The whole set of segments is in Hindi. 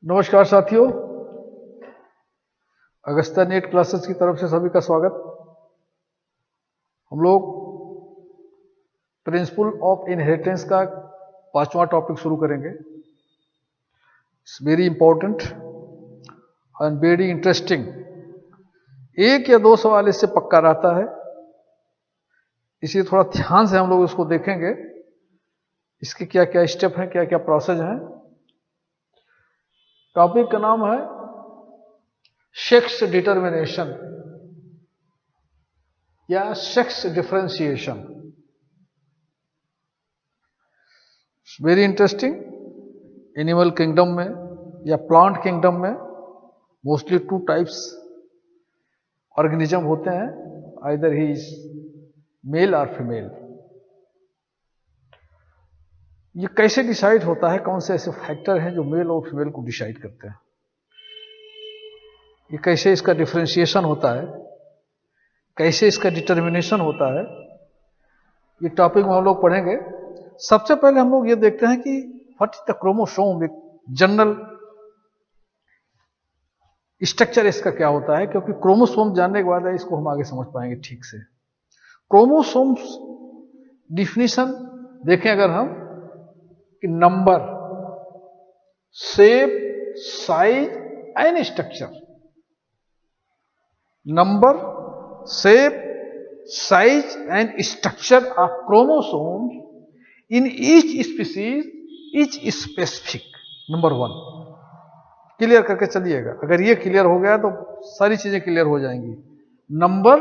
नमस्कार साथियों, अगस्त्या नेट क्लासेस की तरफ से सभी का स्वागत। हम लोग प्रिंसिपल ऑफ इनहेरिटेंस का 5वां टॉपिक शुरू करेंगे। It's very important and very interesting. एक या दो सवाल इससे पक्का रहता है, इसलिए थोड़ा ध्यान से हम लोग इसको देखेंगे। इसके क्या क्या स्टेप हैं, क्या क्या प्रोसेस हैं। टॉपिक का नाम है सेक्स डिटर्मिनेशन या sex differentiation. Very interesting. Animal kingdom में या प्लांट किंगडम में मोस्टली 2 टाइप्स ऑर्गेनिज्म होते हैं, आइदर ही इज मेल और फीमेल। ये कैसे डिसाइड होता है, कौन से ऐसे फैक्टर हैं जो मेल और फीमेल को डिसाइड करते हैं, ये कैसे इसका डिफरेंशिएशन होता है, कैसे इसका डिटर्मिनेशन होता है, ये टॉपिक में हम लोग पढ़ेंगे। सबसे पहले हम लोग ये देखते हैं कि व्हाट इज द क्रोमोसोम। एक जनरल स्ट्रक्चर इसका क्या होता है, क्योंकि क्रोमोसोम जानने के बाद इसको हम आगे समझ पाएंगे ठीक से। क्रोमोसोम्स डिफिनीशन देखें अगर हम, कि number, shape, size and structure. Number, shape, size and structure of chromosomes in each species is specific. Number 1 clear करके चलिएगा। अगर ये क्लियर हो गया तो सारी चीजें क्लियर हो जाएंगी। Number,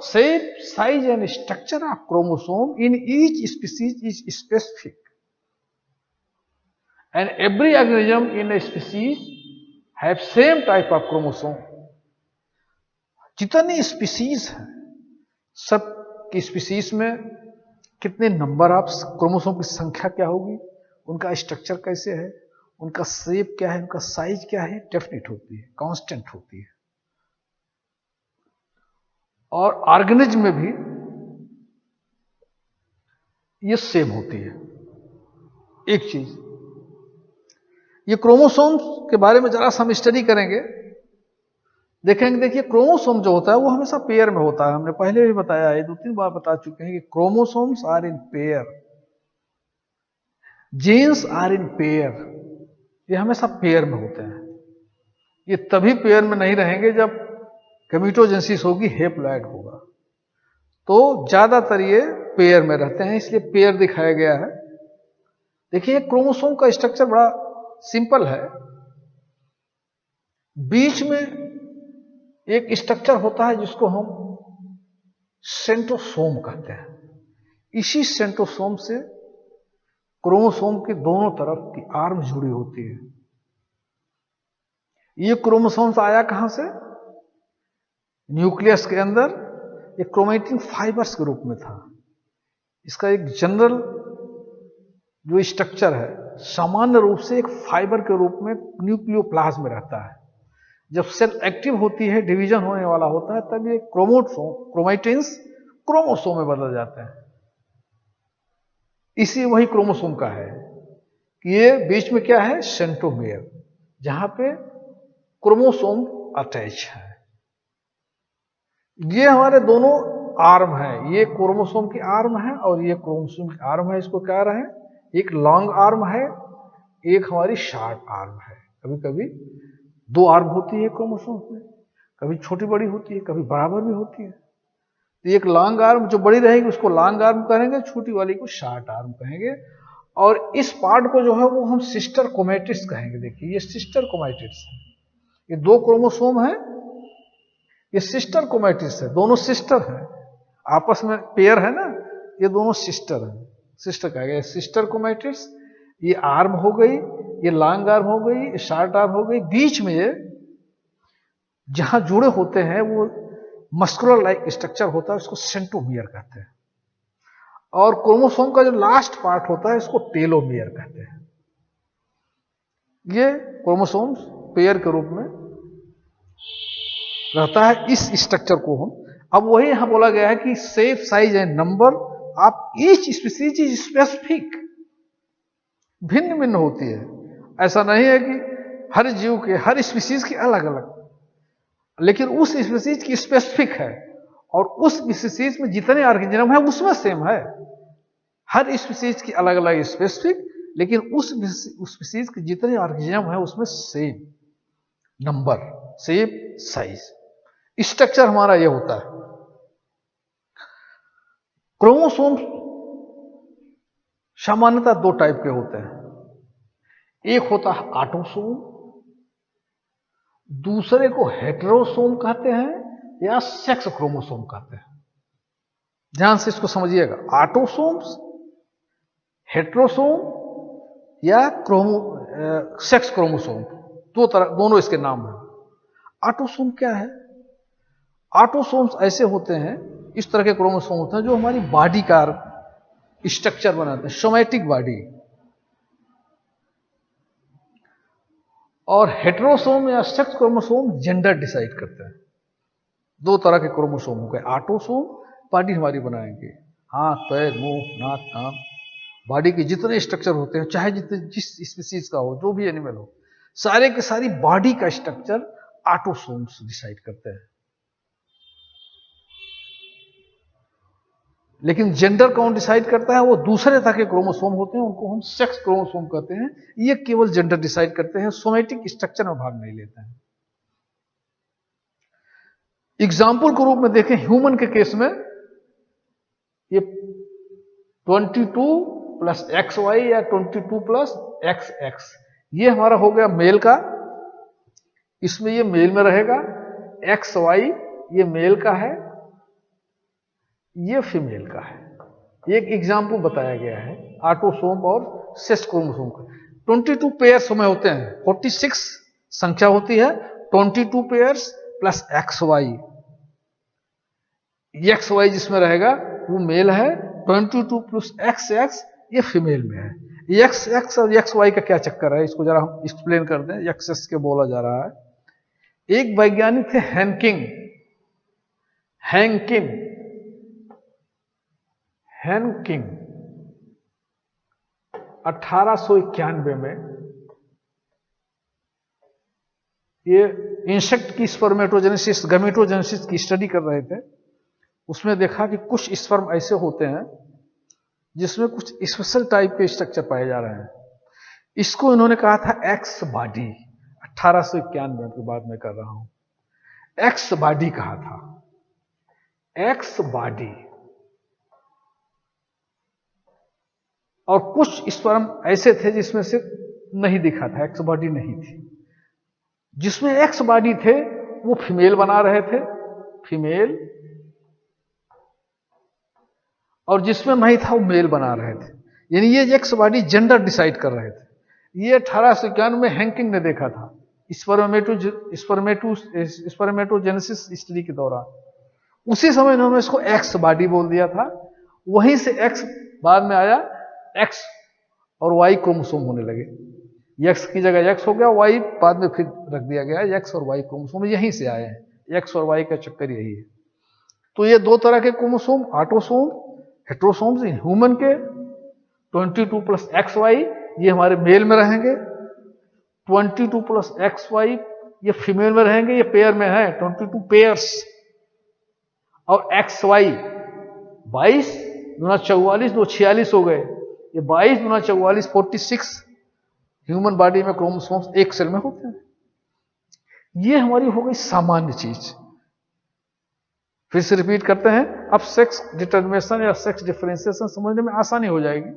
shape, size and structure of chromosome in each species is specific and every organism in a species have same type of chromosome. जितनी स्पीसीज हैं, सब की स्पीसीज में कितने नंबर ऑफ क्रोमोसोम की संख्या क्या होगी, उनका स्ट्रक्चर कैसे है, उनका शेप क्या है, उनका साइज क्या है, डेफिनेट होती है, कांस्टेंट होती है। और ऑर्गेनिज्म में भी ये सेम होती है। एक चीज, ये क्रोमोसोम्स के बारे में जरा सा हम स्टडी करेंगे, देखेंगे। देखिए, क्रोमोसोम जो होता है वो हमेशा पेयर में होता है। हमने पहले भी बताया है, 2-3 बार बता चुके हैं कि chromosomes are in pair, genes are in pair. ये हमेशा पेयर में होते हैं। ये तभी पेयर में नहीं रहेंगे जब गैमेटोजेनेसिस होगी, हैप्लॉइड होगा। तो ज्यादातर ये पेयर में रहते हैं, इसलिए पेयर दिखाया गया है। देखिए, क्रोमोसोम का स्ट्रक्चर बड़ा सिंपल है। बीच में एक स्ट्रक्चर होता है जिसको हम सेंट्रोसोम कहते हैं। इसी सेंट्रोसोम से क्रोमोसोम के दोनों तरफ की आर्म जुड़ी होती है। ये क्रोमोसोम्स आया कहां से? न्यूक्लियस के अंदर एक क्रोमेटिन फाइबर्स के रूप में था। इसका एक जनरल जो स्ट्रक्चर है, सामान्य रूप से एक फाइबर के रूप में न्यूक्लियोप्लाज्म में रहता है। जब सेल एक्टिव होती है, डिवीजन होने वाला होता है, तब ये क्रोमेटिन्स क्रोमोसोम में बदल जाते हैं। इसी वही क्रोमोसोम का है कि ये बीच में क्या है? सेंट्रोमेयर, जहां पे क्रोमोसोम अटैच है। ये हमारे दोनों आर्म है, ये क्रोमोसोम की आर्म है और ये क्रोमोसोम की आर्म है। इसको क्या रहे, एक लॉन्ग आर्म है, एक हमारी शॉर्ट आर्म है। कभी कभी 2 आर्म होती है क्रोमोसोम में, कभी छोटी बड़ी होती है, कभी बराबर भी होती है। तो एक लॉन्ग आर्म जो बड़ी रहेगी उसको लॉन्ग आर्म कहेंगे, छोटी वाली को शॉर्ट आर्म कहेंगे। और इस पार्ट को जो है वो हम सिस्टर क्रोमैटिड्स कहेंगे। देखिए, ये सिस्टर क्रोमैटिड्स है। ये 2 क्रोमोसोम है, ये सिस्टर क्रोमैटिड्स है, दोनों सिस्टर हैं, आपस में पेयर है ना। ये दोनों सिस्टर हैं, सिस्टर कहेंगे। सिस्टर क्रोमैटिड्स, ये आर्म हो गई, ये लॉन्ग आर्म हो गई, ये शॉर्ट आर्म हो गई। बीच में ये जहां जुड़े होते हैं वो मस्कुलर लाइक स्ट्रक्चर होता है, उसको सेंट्रोमियर कहते हैं। और क्रोमोसोम का जो लास्ट पार्ट होता है इसको टेलोमियर कहते हैं। ये क्रोमोसोम पेयर के रूप में रहता है। इस स्ट्रक्चर को हम, अब वही यहां बोला गया है कि shape, size and number of each species is specific, भिन्न भिन्न होती है। ऐसा नहीं है कि हर जीव के, हर स्पीसीज की अलग अलग, लेकिन उस स्पीसीज की स्पेसिफिक है, और उस स्पीसीज में जितने ऑर्गेनिज्म है उसमें सेम है। हर स्पीसीज की अलग अलग स्पेसिफिक, लेकिन उस स्पीसीज के जितने ऑर्गेनिज्म है उसमें same number, same size, structure हमारा यह होता है। क्रोमोसोम सामान्यतः दो टाइप के होते हैं, एक होता है ऑटोसोम, दूसरे को हेटेरोसोम कहते हैं या सेक्स क्रोमोसोम कहते हैं। ध्यान से इसको समझिएगा, ऑटोसोम्स, हेटेरोसोम या सेक्स क्रोमोसोम, दो तरह, दोनों इसके नाम हैं। ऑटोसोम क्या है? ऑटोसोम्स ऐसे होते हैं, इस तरह के क्रोमोसोम होते हैं जो हमारी बॉडी का स्ट्रक्चर बनाते हैं, सोमैटिक बॉडी। और हेटेरोसोम या सेक्स क्रोमोसोम जेंडर डिसाइड करते हैं। दो तरह के क्रोमोसोम हो गए। ऑटोसोम बॉडी हमारी बनाएंगे, हाथ, पैर, मुंह, नाक, कान, बॉडी के जितने स्ट्रक्चर होते हैं, चाहे जितने जिस स्पीसीज का हो, जो भी एनिमल हो, सारे के सारी बॉडी का स्ट्रक्चर ऑटोसोम्स डिसाइड करते हैं। लेकिन जेंडर कौन डिसाइड करता है? वो दूसरे तरह के क्रोमोसोम होते हैं, उनको हम सेक्स क्रोमोसोम कहते हैं। ये केवल जेंडर डिसाइड करते हैं, सोमैटिक स्ट्रक्चर में भाग नहीं लेते हैं। एग्जाम्पल के रूप में देखें, ह्यूमन के केस में ये 22 प्लस XY या 22 प्लस XX, ये हमारा हो गया मेल का, इसमें ये मेल में रहेगा। XY ये मेल का है, ये फीमेल का है। एक एग्जाम्पल बताया गया है ऑटोसोम और सेक्स क्रोमोसोम का। 22 पेयर्स हमें होते हैं, 46 संख्या होती है, 22 पेयर्स प्लस XY, XY जिसमें रहेगा वो मेल है, 22 प्लस XX ये फीमेल में है। XX और XY का क्या चक्कर है, इसको जरा हम एक्सप्लेन कर दें। XX के बोला जा रहा है, एक वैज्ञानिक थे हैंकिंग 1891 में ये इंसेक्ट की स्पर्मेटोजेनेसिस, गैमेटोजेनेसिस की स्टडी कर रहे थे। उसमें देखा कि कुछ स्पर्म ऐसे होते हैं जिसमें कुछ स्पेशल टाइप के स्ट्रक्चर पाए जा रहे हैं। इसको इन्होंने कहा था एक्स बॉडी। 1891 की बात मैं कर रहा हूं, एक्स बॉडी कहा था, एक्स बॉडी। और कुछ स्पर्म ऐसे थे जिसमें से नहीं दिखा था, एक्स बॉडी नहीं थी। जिसमें एक्स बॉडी थे वो फीमेल बना रहे थे, फीमेल, और जिसमें नहीं था वो मेल बना रहे थे। यानी ये एक्स बॉडी जेंडर डिसाइड कर रहे थे। ये 1891 में हैंकिंग ने देखा था स्पर्मेटोजेनेसिस स्टडी के दौरान। उसी समय इन्होंने इसको एक्स बॉडी बोल दिया था। वहीं से एक्स बाद में आया, एक्स और वाई क्रोमोसोम होने लगे। एक्स की जगह एक्स हो गया, वाई बाद में फिर रख दिया गया। एक्स और वाई क्रोमोसोम यहीं से आए हैं, एक्स और वाई का चक्कर यही है। तो ये दो तरह के क्रोमोसोम, ऑटोसोम, हेटेरोसोम्स। ह्यूमन के 22 प्लस XY ये हमारे मेल में रहेंगे, 22 प्लस XY ये फीमेल में रहेंगे, ये पेयर में है 22 पेयर्स। और XY 22 दूना 44, 2 46 हो गए, ये 22 दूना 44 46 ह्यूमन बॉडी में क्रोमोसोम्स एक सेल में होते हैं। ये हमारी हो गई सामान्य चीज। फिर से रिपीट करते हैं, अब सेक्स डिटर्मिनेशन या सेक्स डिफरेंशिएशन समझने में आसानी हो जाएगी।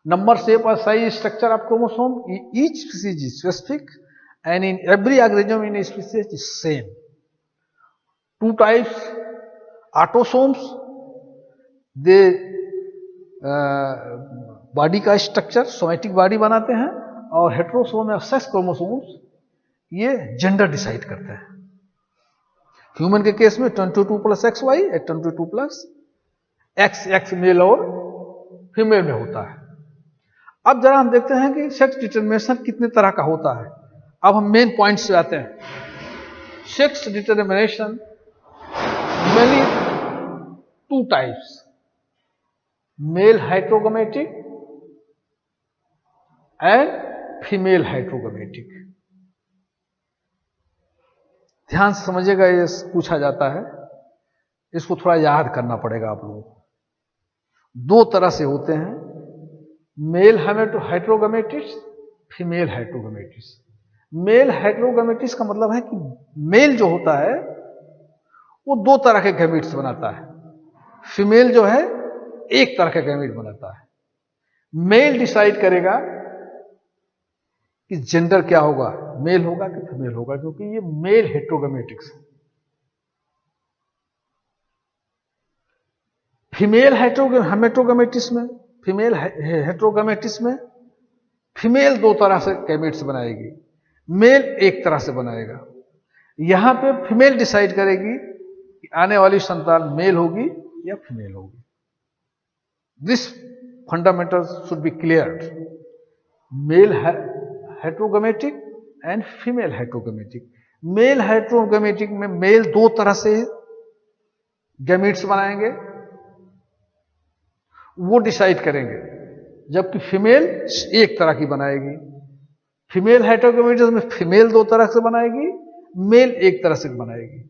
नंबर, शेप और size, structure of chromosome, each species is specific and in every organism in species is same. Two types autosomes, they body का स्ट्रक्चर सोमैटिक बॉडी बनाते हैं, और हेटेरोसोम या सेक्स क्रोमोसोम्स ये जेंडर डिसाइड करते हैं। ह्यूमन के केस में 22 plus XY, 22 plus XX male और फीमेल में होता है। अब जरा हम देखते हैं कि सेक्स डिटरमिनेशन कितने तरह का होता है। अब हम मेन पॉइंट्स पे आते हैं। Sex determination mainly 2 types, male heterogametic and female heterogametic. ध्यान से समझिएगा, ये पूछा जाता है, इसको थोड़ा याद करना पड़ेगा आप लोगों को। दो तरह से होते हैं, मेल हाइड्रोगैमेटिस, फीमेल हाइड्रोगैमेटिस। मेल हाइड्रोगैमेटिस का मतलब है कि मेल जो होता है वो दो तरह के गैमेट्स बनाता है, फीमेल जो है एक तरह का गैमेट बनाता है। मेल डिसाइड करेगा कि जेंडर क्या होगा, मेल होगा कि फीमेल होगा, क्योंकि ये मेल हेट्रोगैमेटिक्स है। फीमेल हेट्रोगैमेटिस में, फीमेल हेट्रोगैमेटिस में फीमेल दो तरह से गैमेट्स बनाएगी, मेल एक तरह से बनाएगा। यहां पे फीमेल डिसाइड करेगी कि आने वाली संतान मेल होगी या फीमेल होगी। This fundamental should be cleared. Male heterogametic and female heterogametic. Male heterogametic में मेल दो तरह से गैमेट्स बनाएंगे, वो डिसाइड करेंगे, जबकि फीमेल एक तरह की बनाएगी। फीमेल हाइड्रोगैमेटिक में फीमेल दो तरह से बनाएगी, मेल एक तरह से बनाएगी।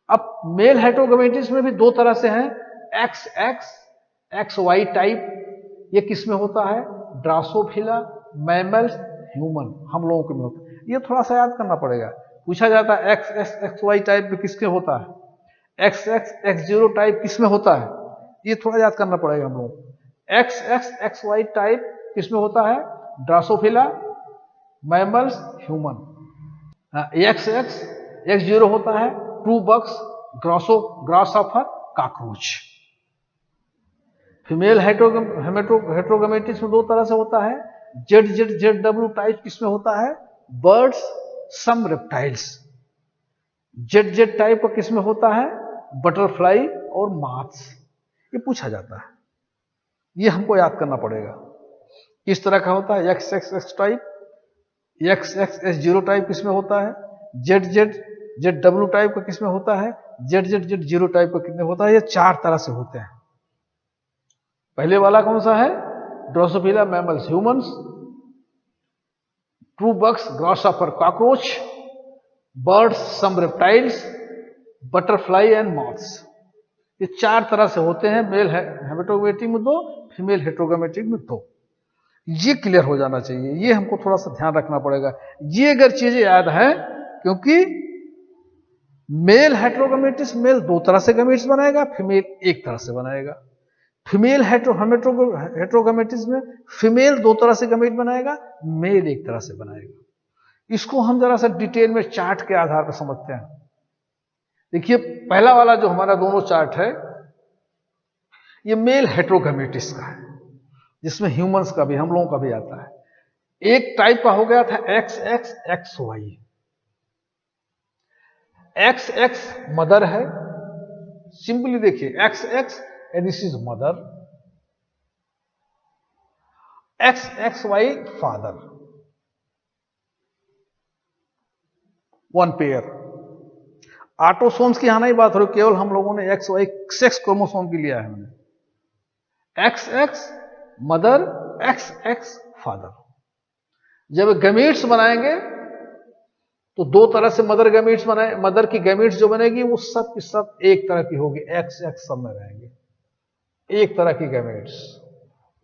अब मेल हाइड्रोगैमेटिक्स में भी दो तरह से हैं, XX, XY टाइप। ये किस में होता है? ड्रासोफिला, मैमल्स, ह्यूमन, हम लोगों के में होता है। ये थोड़ा सा याद करना पड़ेगा, पूछा जाता है XX, XY टाइप में किसके होता है, XX, X0 टाइप किस में होता है, ये थोड़ा याद करना पड़ेगा हम लोगों को। XX, XY टाइप किस में होता है? Drosophila, mammals, human. XX, X0 होता है true bugs, grasshopper, cockroach. Female heterogametics में दो तरह से होता है, ZW टाइप किसमें होता है? Birds, some reptiles. ZZ type का किसमें होता है? बटरफ्लाई और माथ्स। ये पूछा जाता है, ये हमको याद करना पड़ेगा। इस तरह का होता है XXX टाइप, XXS0 टाइप किसमें होता है? ZW टाइप का किसमें होता है? ZZ0 टाइप का कितने होता है? ये चार तरह से होते हैं। पहले वाला कौन सा है? Drosophila, mammals, humans, true bugs, grasshopper, cockroach, birds, some reptiles, butterfly and moths. ये चार तरह से होते हैं, मेल हेट्रोगैमेटिक में दो, फीमेल हेट्रोगैमेटिक में दो। ये क्लियर हो जाना चाहिए, ये हमको थोड़ा सा ध्यान रखना पड़ेगा। ये अगर चीजें याद है, क्योंकि मेल हेट्रोगैमेटिक्स मेल दो तरह से गैमेट्स बनाएगा, फीमेल एक तरह से बनाएगा। फीमेल हेट्रोगैमेटिक्स में फीमेल दो तरह से गैमेट बनाएगा, मेल एक तरह से बनाएगा। इसको हम जरा सा डिटेल में चार्ट के आधार पर समझते हैं। देखिए, पहला वाला जो हमारा दोनों चार्ट है, ये मेल हेट्रोगैमेटिक्स का है, जिसमें ह्यूमंस का भी, हम लोगों का भी आता है। एक टाइप का हो गया था XX, XY। XX मदर है, सिंपली देखिए, XX and this is mother, XXY father, one pair. Autosomes की यहां नहीं बात हो रही, केवल हम लोगों ने XY सेक्स क्रोमोसोम की लिया है हमने। XX mother, XX father. जब गैमेट्स बनाएंगे तो दो तरह से मदर गैमेट्स बनाए, मदर की गैमेट्स जो बनेगी वो सब की सब एक तरह की होगी, XX सब में रहेंगे, एक तरह की गैमेट्स।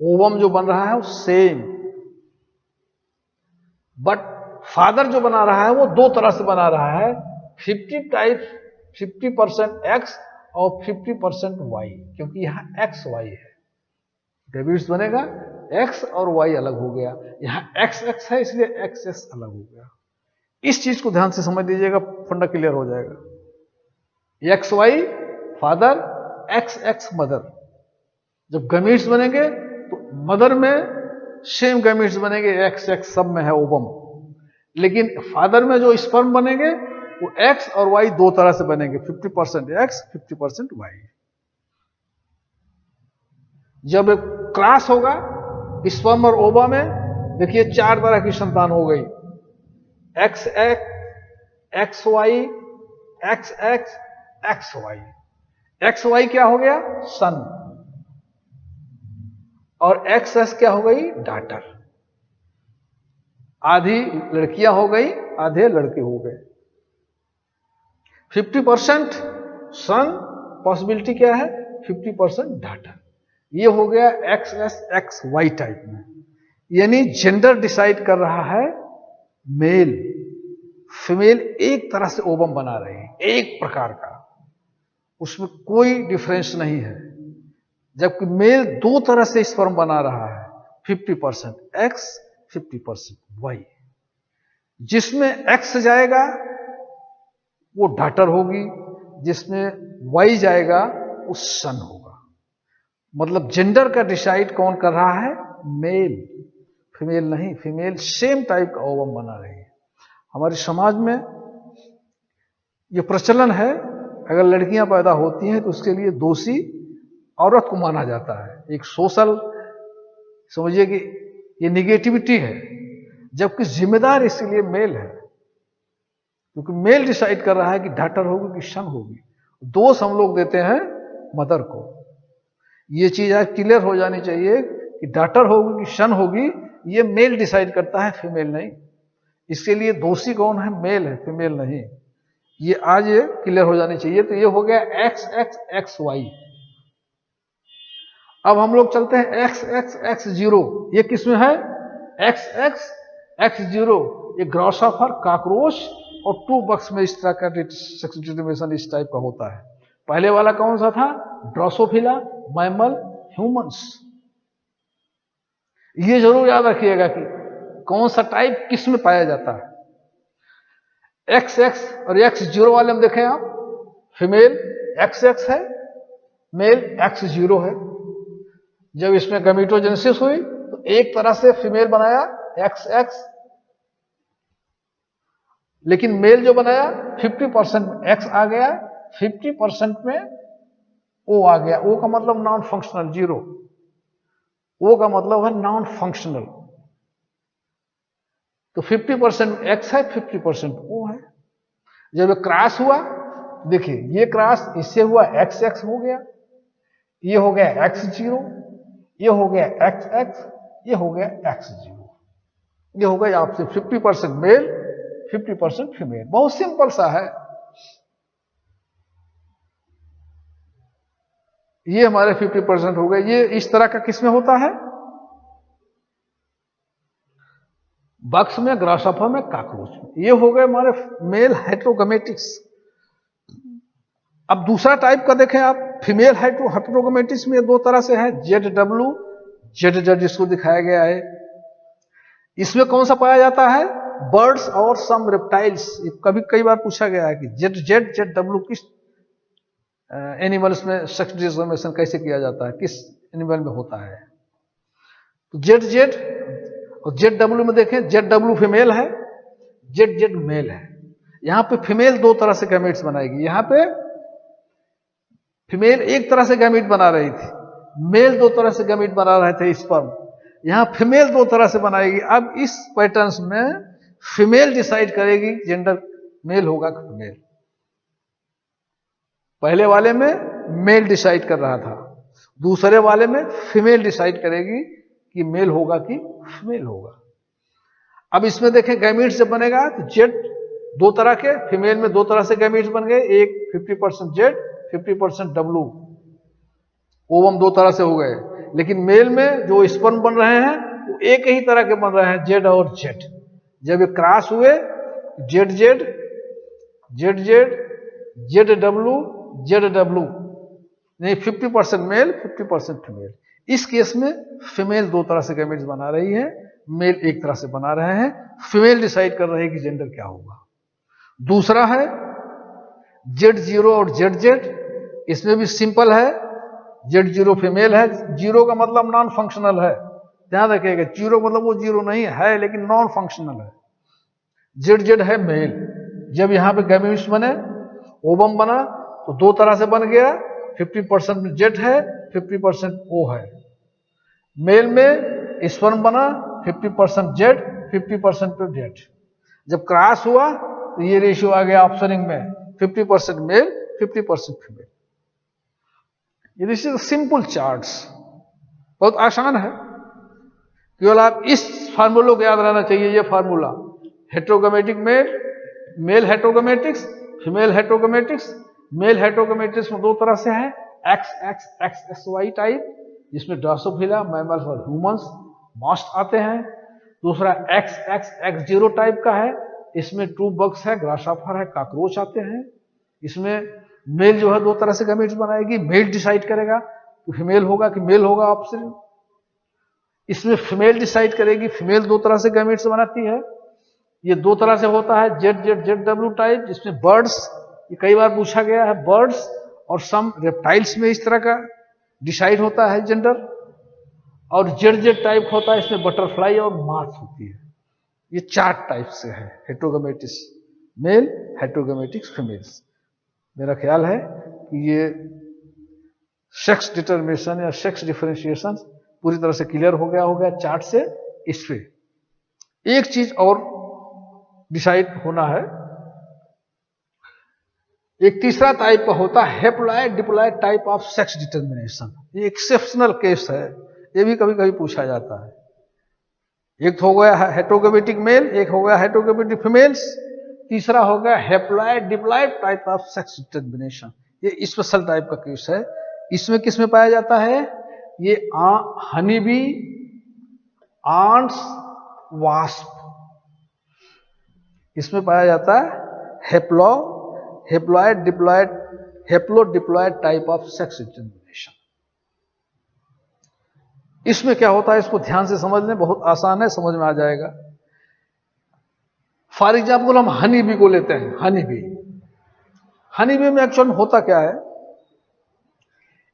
ओवम जो बन रहा है वो सेम, बट फादर जो बना रहा है वो दो तरह से बना रहा है, 50% X और 50% Y, क्योंकि यहां XY है। गैमेट्स बनेगा, X और Y अलग हो गया, यहां XX है इसलिए XS अलग हो गया। इस चीज को ध्यान से समझ लीजिएगा, फंडा क्लियर हो जाएगा। XY father, XX mother. जब गैमेट्स बनेंगे तो मदर में सेम गैमेट्स बनेंगे, XX सब में है ओवम, लेकिन फादर में जो स्पर्म बनेंगे वो X और Y दो तरह से बनेंगे, 50% X, 50% Y। जब क्रॉस होगा स्पर्म और ओवा में, देखिए चार तरह की संतान हो गई, XX, XY, XX, XY। XY क्या हो गया? सन। और XS क्या हो गई? डॉटर। आधी लड़कियां हो गई, आधे लड़के हो गए। 50% सन, पॉसिबिलिटी क्या है? 50% डाटर। ये हो गया XS XY टाइप में, यानी जेंडर डिसाइड कर रहा है मेल। फीमेल एक तरह से ओवम बना रहे हैं, एक प्रकार का, उसमें कोई डिफरेंस नहीं है। जबकि मेल दो तरह से स्पर्म बना रहा है, 50% X 50% Y। जिसमें X जाएगा वो डाटर होगी, जिसमें Y जाएगा वो सन होगा। मतलब जेंडर का डिसाइड कौन कर रहा है? मेल, फीमेल नहीं। फीमेल सेम टाइप का ओवम बना रही है। हमारे समाज में ये प्रचलन है, अगर लड़कियां पैदा होती हैं तो उसके लिए दोषी औरत को माना जाता है। एक सोशल समझिए कि ये निगेटिविटी है, जबकि जिम्मेदार इसलिए मेल है, क्योंकि मेल डिसाइड कर रहा है कि डाटर होगी कि सन होगी। दोष हम लोग देते हैं मदर को। ये चीज आज क्लियर हो जानी चाहिए कि डाटर होगी कि सन होगी, ये मेल डिसाइड करता है, फीमेल नहीं। इसके लिए दोषी कौन है? मेल है, फीमेल नहीं। ये आज ये क्लियर हो जानी चाहिए। तो ये हो गया XXXY। अब हम लोग चलते हैं XXX0। ये किसमें है? XXX0 ये ग्रॉसहॉफर, काकरोच और ट्रू बक्स में इस तरह का सेक्स डिटरमिनेशन इस टाइप का होता है। पहले वाला कौन सा था? Drosophila, mammal, humans. ये जरूर याद रखिएगा कि कौन सा टाइप किस में पाया जाता है। XX और X0 वाले में देखें आप, फीमेल XX है, मेल X0 है। जब इसमें गमीटोजेनेसिस हुई तो एक तरह से फीमेल बनाया XX, लेकिन मेल जो बनाया 50% में X आ गया, 50% में O आ गया। O का मतलब नॉन फंक्शनल, 0। O का मतलब है नॉन फंक्शनल। तो 50% X है, 50% O है। जब क्रॉस हुआ, देखिए ये क्रॉस इससे हुआ, XX हो गया, ये हो गया X0, ये हो गया XX, ये हो गया X0। ये हो गया आपसे 50% मेल, 50% फीमेल। बहुत सिंपल सा है। ये हमारे 50% हो गए। ये इस तरह का किसमें होता है? बक्स में, ग्रासहॉफर में, काकरोच में। ये हो गए हमारे मेल हेटेरोगेमेटिक्स। अब दूसरा टाइप का देखें आप, फीमेल हेटेरोगेमेटिक्स में दो तरह से है, ZW, ZZ जिसको दिखाया गया है। इसमें कौन सा पाया जाता है? बर्ड्स और सम रेप्टाइल्स। कभी कई बार पूछा गया है कि ZZ ZW किस एनिमल्स में सेक्स डिटरमिनेशन कैसे किया जाता है, किस एनिमल में होता है? तो ZZ और ZW में देखें, ZW फीमेल है, ZZ मेल है। यहां पे फीमेल दो तरह से गैमेट्स बनाएगी। यहां पे फीमेल एक तरह से गैमेट बना रही थी, मेल दो तरह से गैमेट बना रहे थे, स्पर्म। यहां फीमेल दो तरह से बनाएगी। अब इस पैटर्न्स में फीमेल डिसाइड करेगी जेंडर मेल होगा कि फीमेल। पहले वाले में मेल डिसाइड कर रहा था, दूसरे वाले में फीमेल डिसाइड करेगी कि मेल होगा कि फीमेल होगा। अब इसमें देखें गैमीट्स जब बनेगा तो जेड दो तरह के, फीमेल में दो तरह से गैमीट्स बन गए, एक 50% जेड, 50% डब्लू। ओवम दो तरह से हो गए, लेकिन मेल में जो स्पर्म बन रहे हैं वो एक ही तरह के बन रहे हैं, जेड और जेड। जब ये क्रॉस हुए, Z Z, Z Z, Z W, Z W, नहीं 50% मेल, 50% फीमेल। इस केस में फीमेल दो तरह से गैमेट्स बना रही है, मेल एक तरह से बना रहे हैं। फीमेल डिसाइड कर रही है कि जेंडर क्या होगा। दूसरा है Z0 और ZZ। इसमें भी सिंपल है, Z0 फीमेल है। जीरो का मतलब नॉन फंक्शनल है, ध्यान रखिएगा। जीरो मतलब वो जीरो नहीं है, लेकिन नॉन फंक्शनल है। ZZ है मेल। जब यहां पे गैमेट्स बने, ओवम बना, तो दो तरह से बन गया, 50% जेड है, 50% ओ है। मेल में स्पर्म बना, 50% जेड, 50% जेड। जब क्रॉस हुआ तो ये रेशियो आ गया ऑप्शनिंग में, 50% मेल, 50% फीमेल। ये दिस इज सिंपल चार्ट्स, बहुत आसान है। केवल आप इस फार्मूलों को याद रहना चाहिए, ये formula. Heterogametic male heterogametics, female heterogametics. Male heterogametics में दो तरह से है, XXXXY टाइप, जिसमें ड्रोसोफिला, मैमल्स और ह्यूमंस मोस्ट आते हैं। दूसरा XXX0 टाइप का है, इसमें ट्रू बग्स है, ग्रासहॉपर है, कॉकरोच आते हैं। इसमें मेल जो है दो तरह से गैमेट्स बनाएगी, मेल डिसाइड करेगा कि फीमेल होगा कि मेल होगा ऑप्शन। इसमें फीमेल डिसाइड करेगी, फीमेल दो तरह से गैमेट्स बनाती है। ये दो तरह से होता है, ZZZW टाइप, जिसमें बर्ड्स, ये कई बार पूछा गया है, बर्ड्स और सम रेप्टाइल्स में इस तरह का डिसाइड होता है जेंडर। और ZZ टाइप होता है, इसमें बटरफ्लाई और माथ होती है। ये 4 टाइप से है हेट्रोगमेटिक्स, मेल हेट्रोगमेटिक्स फीमेल्स। मेरा ख्याल है कि ये सेक्स डिटर्मिनेशन या सेक्स डिफरेंशिएशन पूरी तरह से क्लियर हो गया चार्ट से। इस पे एक चीज और डिसाइड होना है, एक तीसरा टाइप का होता है haploid diploid type of sex determination. ये एक्सेप्शनल केस है, ये भी कभी कभी पूछा जाता है। एक तो हो गया हेट्रोगमेटिक मेल, एक हो गया हेट्रोगमेटिक फीमेल्स, तीसरा हो गया haploid diploid type of sex determination. ये स्पेशल टाइप का केस है। इसमें किस में पाया जाता है? ये हनी बी, आंट्स, वास्प, इसमें पाया जाता है haploid diploid, haplo diploid type of sex determination. इसमें क्या होता है, इसको ध्यान से समझ लें, बहुत आसान है, समझ में आ जाएगा। फॉर एग्जाम्पल हम हनी बी को लेते हैं। हनी बी में एक्चुअल में होता क्या है,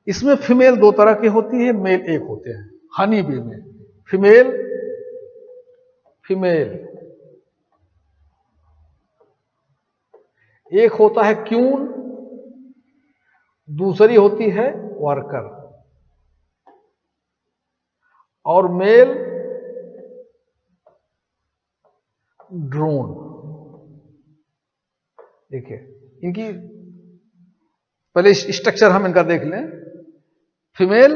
इसमें फीमेल दो तरह की होती है, मेल एक होते हैं। हनी बी में फीमेल एक होता है क्यून, दूसरी होती है वर्कर। और मेल ड्रोन। देखिए इनकी पहले स्ट्रक्चर हम इनका देख लें। फीमेल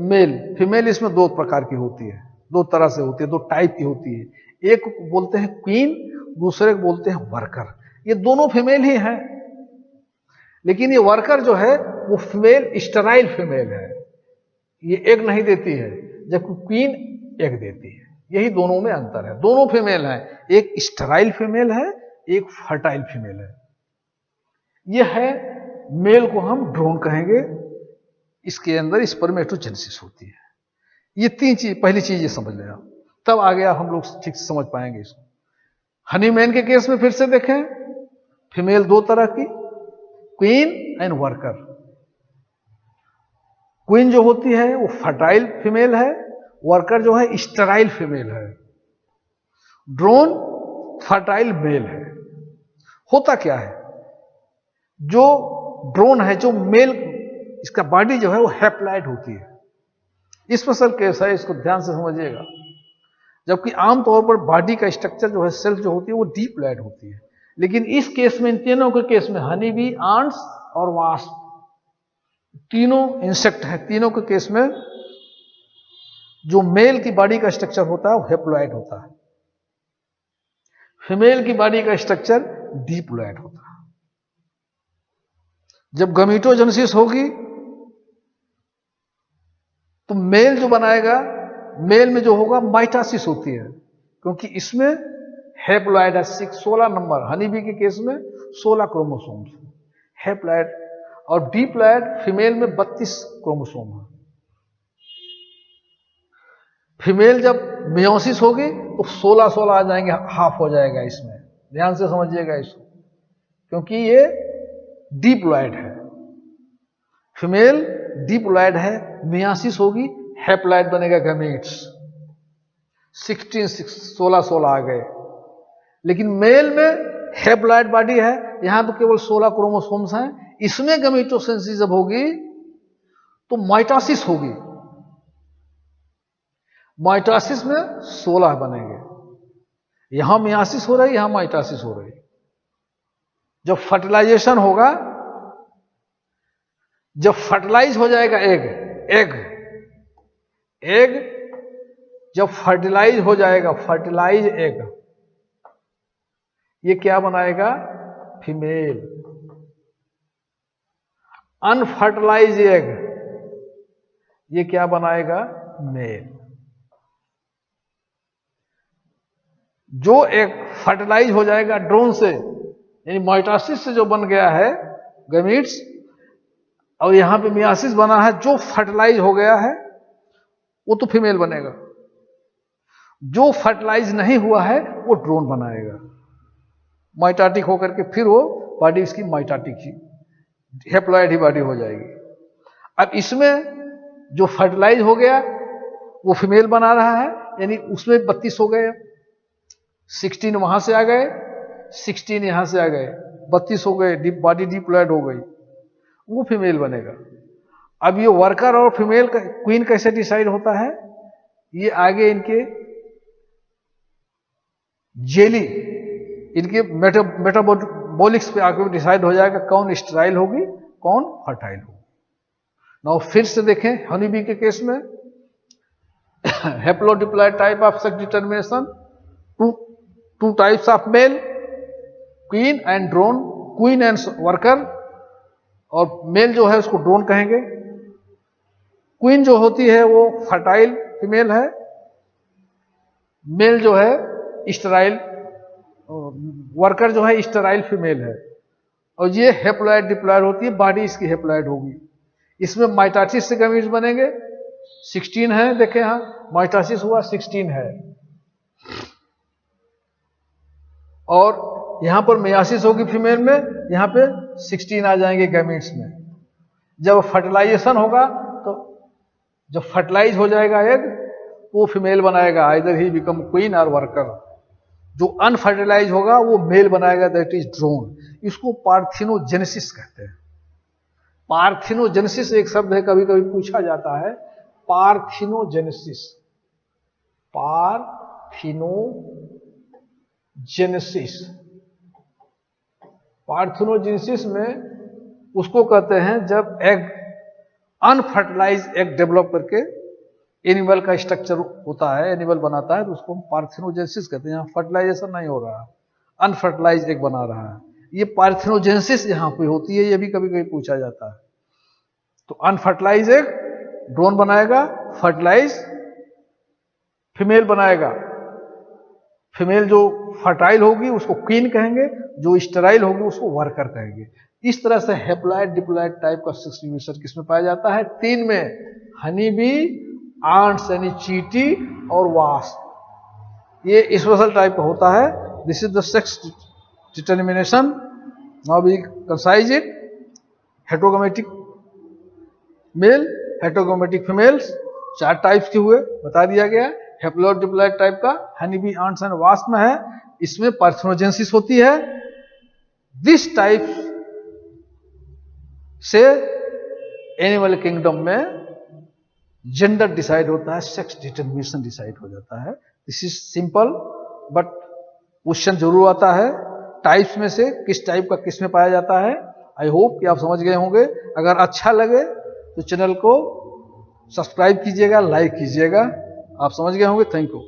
मेल, फीमेल इसमें दो प्रकार की होती है, दो तरह से होती है, दो टाइप की होती है। एक बोलते हैं क्वीन, दूसरे को बोलते हैं वर्कर। ये दोनों फीमेल ही हैं, लेकिन ये वर्कर जो है वो फीमेल स्टेराइल फीमेल है, ये एग नहीं देती है, जबकि क्वीन एग देती है। यही दोनों में अंतर है। दोनों फीमेल हैं, एक स्टेराइल फीमेल है, एक फर्टाइल फीमेल है। यह है मेल को हम ड्रोन कहेंगे, इसके अंदर स्पर्मेटोजेनेसिस होती है। ये 3 चीज, पहली चीज ये समझ लेना, तब आगे हम लोग ठीक से समझ पाएंगे इसको। हनीमैन के केस में फिर से देखें, फीमेल दो तरह की, क्वीन एंड वर्कर। क्वीन जो होती है वो फर्टाइल फीमेल है, वर्कर जो है स्टेराइल फीमेल है। ड्रोन फर्टाइल मेल है। होता क्या है, जो ड्रोन है, जो मेल, इसका बॉडी जो है वो हैप्लॉइड होती है। स्पेशल केस है, इसको ध्यान से समझिएगा। जबकि आमतौर पर बॉडी का स्ट्रक्चर जो है, सेल्फ जो होती है वो डिप्लॉइड होती है। लेकिन इस केस में, इन तीनों के केस में, हनी बी, आंट्स और वास्प, तीनों इंसेक्ट है, तीनों के केस में जो मेल की बॉडी का स्ट्रक्चर होता है वो हैप्लॉइड होता है, फीमेल की बॉडी का स्ट्रक्चर डिप्लॉइड होता है। जब गमीटोजेनेसिस होगी तो मेल जो बनाएगा, मेल में जो होगा माइटोसिस होती है, क्योंकि इसमें हैप्लॉइड है 16 नंबर, हनी बी के केस में 16 क्रोमोसोम्स हैप्लॉइड, और डिप्लॉइड फीमेल में 32 क्रोमोसोम है। फीमेल जब मियोसिस होगी तो 16 आ जाएंगे, हाफ हो जाएगा इसमें। ध्यान से समझिएगा इसको, क्योंकि ये डिप्लॉइड है, फीमेल डिप्लॉइड है, मियोसिस होगी, हैप्लॉइड बनेगा गैमेट्स। 16 आ गए। लेकिन मेल में हैप्लॉइड बॉडी है, यहां तो केवल 16 क्रोमोसोम्स हैं। इसमें गमीटोजेनेसिस जब होगी तो माइटोसिस होगी, माइटोसिस में 16 बनेंगे। यहां मियोसिस हो रही है, यहां माइटोसिस हो रही है। जब फर्टिलाइजेशन होगा, जब फर्टिलाइज हो जाएगा एग जब फर्टिलाइज हो जाएगा, फर्टिलाइज एग, ये क्या बनाएगा? फीमेल। अनफर्टिलाइज एग, ये क्या बनाएगा? मेल। जो एग फर्टिलाइज हो जाएगा ड्रोन से, यानी माइटोसिस से जो बन गया है गैमीट्स, और यहां पे मियासिस बना है, जो फर्टिलाइज हो गया है वो तो फीमेल बनेगा। जो फर्टिलाइज नहीं हुआ है वो ड्रोन बनाएगा, माइटोटिक होकर के फिर वो बॉडी इसकी माइटोटिक ही, हेप्लॉइड ही बॉडी हो जाएगी। अब इसमें जो फर्टिलाइज हो गया वो फीमेल बना रहा है, यानी उसमें 32 हो गए, 16 वहां से आ गए, 16 यहां से आ गए, 32 हो गए, बॉडी डिप्लॉयड हो गई, वो फीमेल बनेगा। अब ये वर्कर और फीमेल क्वीन कैसे डिसाइड होता है? ये आगे इनके जेली, इनके मेटाबॉलिक्स पे आके डिसाइड हो जाएगा कौन स्टेराइल होगी, कौन फर्टाइल होगी। नाउ फिर से देखें हनी बी के केस में, haplodiploid type of sex determination, two types of male, queen and drone, queen and worker, और मेल जो है उसको ड्रोन कहेंगे। क्वीन जो होती है वो फर्टाइल फीमेल है, मेल जो है स्टेराइल, वर्कर जो है स्टेराइल फीमेल है, और ये हेप्लॉइड डिप्लॉयड होती है, बॉडी इसकी हेप्लॉइड होगी। इसमें माइटोसिस से गैमीट्स बनेंगे, 16 है, देखें यहां माइटोसिस हुआ 16 है, और यहां पर मियासिस होगी फीमेल में, यहां पे 16 आ जाएंगे गैमीट्स में। जब फर्टिलाइजेशन होगा तो जब फर्टिलाइज हो जाएगा एग, वो फीमेल बनाएगा, आइदर ही बिकम क्वीन और वर्कर। जो अनफर्टिलाइज होगा वो मेल बनाएगा, दैट इज ड्रोन। इसको पार्थिनोजेनेसिस कहते हैं। पार्थिनोजेनेसिस एक शब्द है, कभी कभी पूछा जाता है, पार्थिनोजेनेसिस, पार्थिनोजेनेसिस, पार्थिनोजेनेसिस में उसको कहते हैं जब एग अनफर्टिलाइज एग डेवलप करके एनिमल का स्ट्रक्चर होता है, एनिमल बनाता है, तो उसको हम पार्थिनोजेनेसिस कहते हैं। यहाँ फर्टिलाइजेशन नहीं हो रहा, अनफर्टिलाइज एग बना रहा है, ये पार्थिनोजेनेसिस यहाँ पे होती है, ये भी कभी कभी पूछा जाता है। तो अनफर्टिलाइज एग ड्रोन बनाएगा, फर्टिलाइज फीमेल बनाएगा। फीमेल जो फर्टाइल होगी उसको क्वीन कहेंगे, जो स्टेराइल होगी उसको वर्कर कहेंगे। इस तरह से हेप्लॉइड डिप्लॉइड टाइप का सेक्स डिवीजन किसमें पाया जाता है? 3 में, हनी बी, आंट्स यानी चींटी और वास्प। ये स्पेशल टाइप का होता है। This is the sex determination. Now we concise it. Heterogametic male, heterogametic females, 4 types के हुए, बता दिया गया। हेप्लॉइड डिप्लॉइड टाइप का honey bee, ants and wasp में है, इसमें पार्थिनोजेनेसिस होती है। दिस टाइप से एनिमल किंगडम में जेंडर डिसाइड होता है, सेक्स डिटर्मिनेशन डिसाइड हो जाता है। This is simple, but question जरूर आता है टाइप्स में से किस टाइप का किस में पाया जाता है। आई होप कि आप समझ गए होंगे। अगर अच्छा लगे तो चैनल को सब्सक्राइब कीजिएगा, लाइक कीजिएगा। आप समझ गए होंगे। Thank you.